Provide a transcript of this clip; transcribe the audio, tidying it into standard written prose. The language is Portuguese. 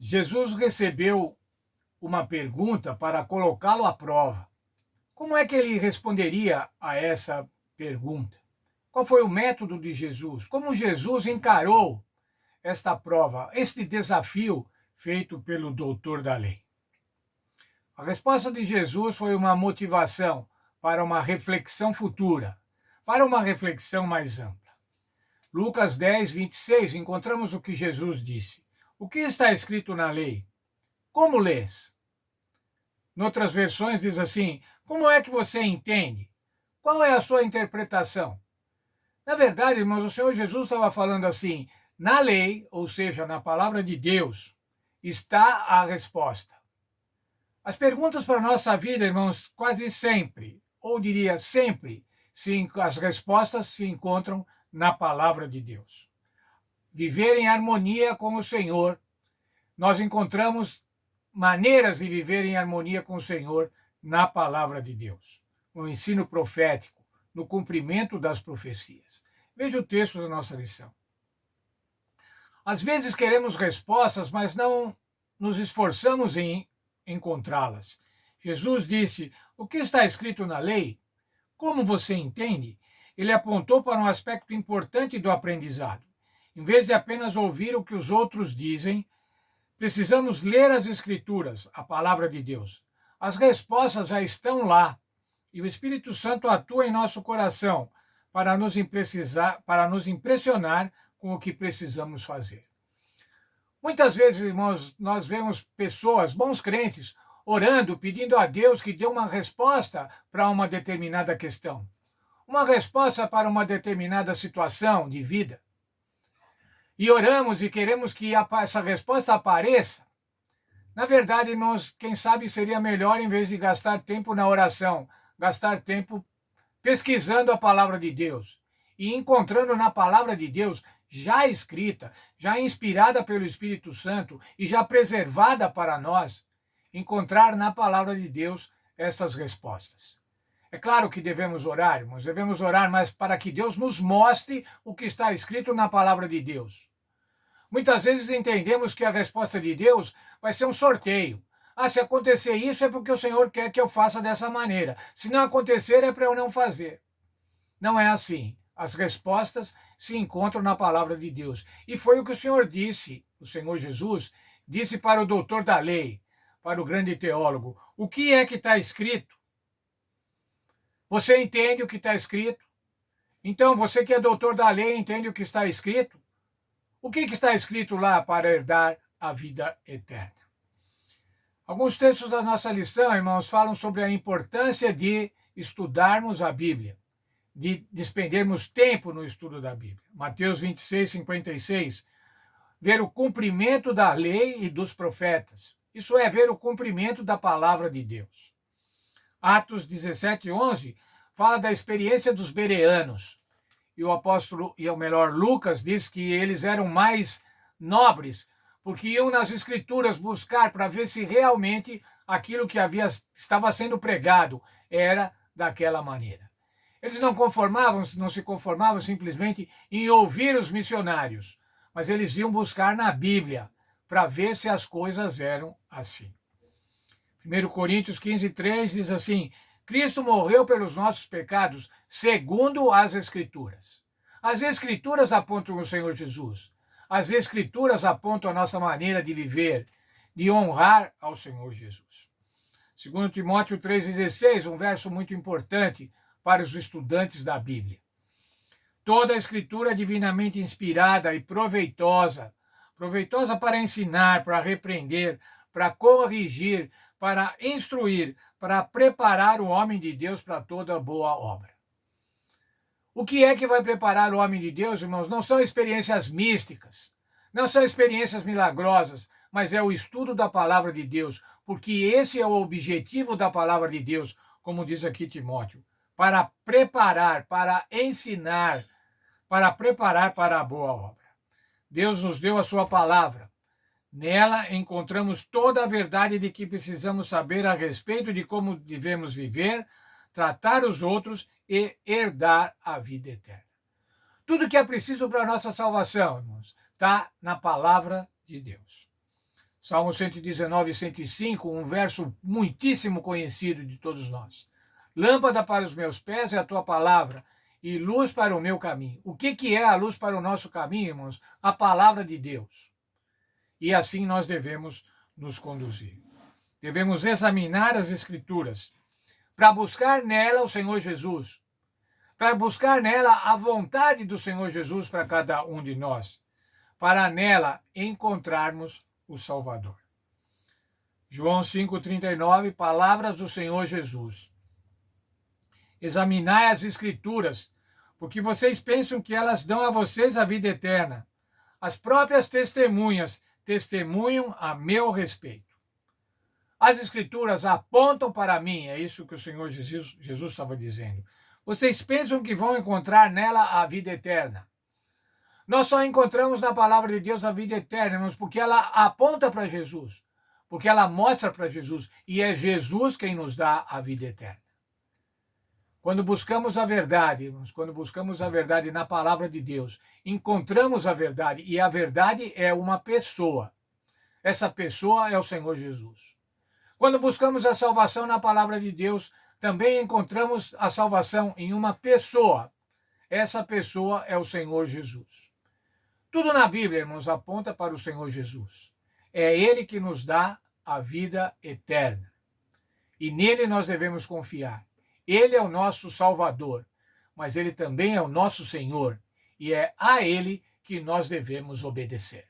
Jesus recebeu uma pergunta para colocá-lo à prova. Como é que ele responderia a essa pergunta? Qual foi o método de Jesus? Como Jesus encarou esta prova, este desafio feito pelo doutor da lei? A resposta de Jesus foi uma motivação para uma reflexão futura, para uma reflexão mais ampla. Lucas 10, 26, encontramos o que Jesus disse. O que está escrito na lei? Como lês? Noutras versões diz assim: como é que você entende? Qual é a sua interpretação? Na verdade, irmãos, o Senhor Jesus estava falando assim: na lei, ou seja, na palavra de Deus, está a resposta. As perguntas para a nossa vida, irmãos, quase sempre, ou diria sempre, as respostas se encontram na palavra de Deus. Viver em harmonia com o Senhor, nós encontramos maneiras de viver em harmonia com o Senhor na palavra de Deus, no ensino profético, no cumprimento das profecias. Veja o texto da nossa lição. Às vezes queremos respostas, mas não nos esforçamos em encontrá-las. Jesus disse: o que está escrito na lei? Como você entende? Ele apontou para um aspecto importante do aprendizado. Em vez de apenas ouvir o que os outros dizem, precisamos ler as Escrituras, a palavra de Deus. As respostas já estão lá e o Espírito Santo atua em nosso coração para nos impressionar com o que precisamos fazer. Muitas vezes, irmãos, nós vemos pessoas, bons crentes, orando, pedindo a Deus que dê uma resposta para uma determinada questão, uma resposta para uma determinada situação de vida. E oramos e queremos que essa resposta apareça. Na verdade, irmãos, quem sabe seria melhor, em vez de gastar tempo na oração, gastar tempo pesquisando a palavra de Deus e encontrando na palavra de Deus, já escrita, já inspirada pelo Espírito Santo e já preservada para nós, encontrar na palavra de Deus essas respostas. É claro que devemos orar, irmãos, devemos orar, mas para que Deus nos mostre o que está escrito na palavra de Deus. Muitas vezes entendemos que a resposta de Deus vai ser um sorteio. Se acontecer isso é porque o Senhor quer que eu faça dessa maneira. Se não acontecer, é para eu não fazer. Não é assim. As respostas se encontram na palavra de Deus. E foi o que o Senhor disse, o Senhor Jesus, disse para o doutor da lei, para o grande teólogo. O que é que está escrito? Você entende o que está escrito? Então, você que é doutor da lei, entende o que está escrito? O que está escrito lá para herdar a vida eterna? Alguns textos da nossa lição, irmãos, falam sobre a importância de estudarmos a Bíblia, de despendermos tempo no estudo da Bíblia. Mateus 26, 56, ver o cumprimento da lei e dos profetas. Isso é ver o cumprimento da palavra de Deus. Atos 17, 11, fala da experiência dos bereanos. E o apóstolo, Lucas, diz que eles eram mais nobres, porque iam nas escrituras buscar para ver se realmente aquilo que estava sendo pregado era daquela maneira. Eles não se conformavam simplesmente em ouvir os missionários, mas eles iam buscar na Bíblia para ver se as coisas eram assim. 1 Coríntios 15, 3 diz assim: Cristo morreu pelos nossos pecados, segundo as Escrituras. As Escrituras apontam o Senhor Jesus. As Escrituras apontam a nossa maneira de viver, de honrar ao Senhor Jesus. 2 Timóteo 3,16, um verso muito importante para os estudantes da Bíblia. Toda a Escritura é divinamente inspirada e proveitosa para ensinar, para repreender, para corrigir, para instruir, para preparar o homem de Deus para toda boa obra. O que é que vai preparar o homem de Deus, irmãos? Não são experiências místicas, não são experiências milagrosas, mas é o estudo da palavra de Deus, porque esse é o objetivo da palavra de Deus, como diz aqui Timóteo, para preparar, para ensinar, para preparar para a boa obra. Deus nos deu a sua palavra. Nela encontramos toda a verdade de que precisamos saber a respeito de como devemos viver, tratar os outros e herdar a vida eterna. Tudo que é preciso para a nossa salvação, irmãos, está na palavra de Deus. Salmo 119, 105, um verso muitíssimo conhecido de todos nós. Lâmpada para os meus pés é a tua palavra e luz para o meu caminho. O que é a luz para o nosso caminho, irmãos? A palavra de Deus. E assim nós devemos nos conduzir. Devemos examinar as Escrituras para buscar nela o Senhor Jesus, para buscar nela a vontade do Senhor Jesus para cada um de nós, para nela encontrarmos o Salvador. João 5,39, palavras do Senhor Jesus. Examinai as Escrituras, porque vocês pensam que elas dão a vocês a vida eterna. As próprias testemunhas testemunham a meu respeito. As Escrituras apontam para mim, é isso que o Senhor Jesus estava dizendo. Vocês pensam que vão encontrar nela a vida eterna. Nós só encontramos na palavra de Deus a vida eterna, irmãos, porque ela aponta para Jesus, porque ela mostra para Jesus, e é Jesus quem nos dá a vida eterna. Quando buscamos a verdade, irmãos, quando buscamos a verdade na palavra de Deus, encontramos a verdade, e a verdade é uma pessoa. Essa pessoa é o Senhor Jesus. Quando buscamos a salvação na palavra de Deus, também encontramos a salvação em uma pessoa. Essa pessoa é o Senhor Jesus. Tudo na Bíblia, irmãos, aponta para o Senhor Jesus. É Ele que nos dá a vida eterna. E nele nós devemos confiar. Ele é o nosso Salvador, mas Ele também é o nosso Senhor. E é a Ele que nós devemos obedecer.